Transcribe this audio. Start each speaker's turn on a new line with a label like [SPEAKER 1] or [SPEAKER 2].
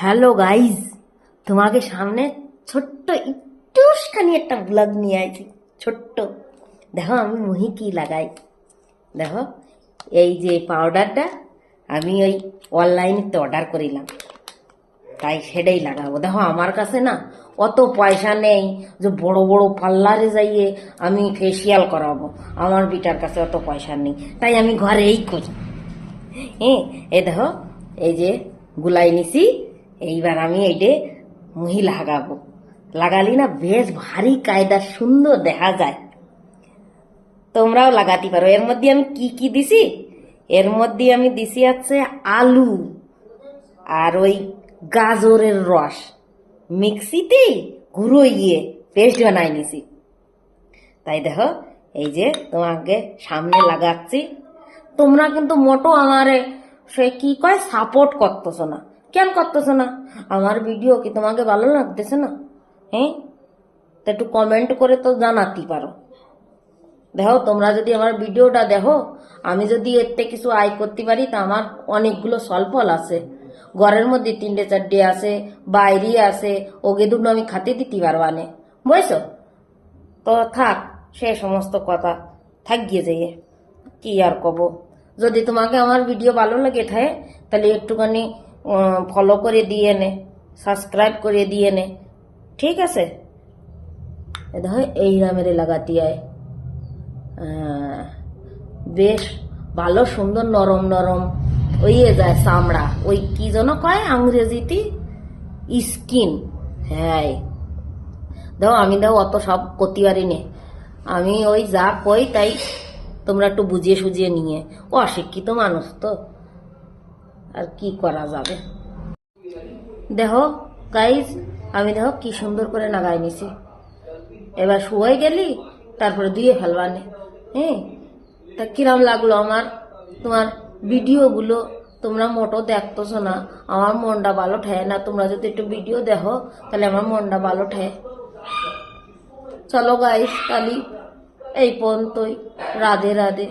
[SPEAKER 1] Hello guys, তোমাকে সামনে ছোট্ট একটুখানি একটা ব্লগ নিয়ে আইছি। ছোট্ট দেখো আমি মুহি কি লাগাই। দেখো এই যে পাউডারটা আমি ওই অনলাইনে অর্ডার করিলাম, তাই সেটাই লাগাবো। দেখো আমার কাছে না অত পয়সা নেই যে বড় বড় পার্লারে যাইয়ে আমি ফেসিয়াল করাবো। আমার বিটার কাছে অত পয়সা নেই, তাই আমি ঘরেই করি। হ্যাঁ, এই দেখো এই যে গুলাই নিছি। এইবার আমি এইটে মুহি লাগাবো। লাগালি না বেশ ভারী কায়দা সুন্দর দেখা যায়। তোমরাও লাগাতে পারো। এর মধ্যে আমি কি কি দিছি, এর মধ্যে আমি দিছি আছে আলু আর ওই গাজরের রস মিক্সিতে ঘুরোইয়ে পেস্ট বানাই নিছি। তাই দেখো এই যে তোমাকে সামনে লাগাচ্ছি। তোমরা কিন্তু মোটো আমারে সে কি কয় সাপোর্ট করতেছো না। কেন করতেছো না? আমার ভিডিও কি তোমাকে ভালো লাগতেছে না? হ্যাঁ, তা একটু কমেন্ট করে তো জানাতে পারো। দেখো তোমরা যদি আমার ভিডিওটা দেখো, আমি যদি এতে কিছু আয় করতে পারি তা আমার অনেকগুলো সলফল আছে। ঘরের মধ্যে 3-4 আছে, বাইরে আছে, ওকে দুটো আমি খাতে দিতে পারবানে, বুঝছো? তো থাক, সে সমস্ত কথা থাক গিয়ে যাইয়ে কি আর কব। যদি তোমাকে আমার ভিডিও ভালো লাগে থাকে তাহলে একটুখানি ফলো করে দিয়ে নে, সাবস্ক্রাইব করে দিয়ে নে, ঠিক আছে? দেখো এই রামেরে লাগাতে হয়। বেশ ভালো সুন্দর নরম নরম ওইয়ে যায় চামড়া। ওই কি যেন কয় আংরেজিতে স্কিন। হ্যাঁ দেখো আমি দেখো অত সব করতে পারি নে। আমি ওই যা কই তাই তোমরা একটু বুঝিয়ে সুঝিয়ে নিয়ে। অশিক্ষিত মানুষ তো, আর কি করা যাবে। দেখো গাইজ, আমি দেখো কি সুন্দর করে লাগাই নিছি। এবার শুয়ে গেলি তারপরে ধুয়ে ফেলবানে। হ্যাঁ, তা কিরম লাগলো আমার তোমার ভিডিওগুলো? তোমরা মোটো দেখতেছো না, আমার মনটা ভালো ঠায় না। তোমরা যদি একটু ভিডিও দেখো তাহলে আমার মনটা ভালো ঠায়। চলো গাইস, তাহলে এই পর্যন্তই। রাধে রাধে।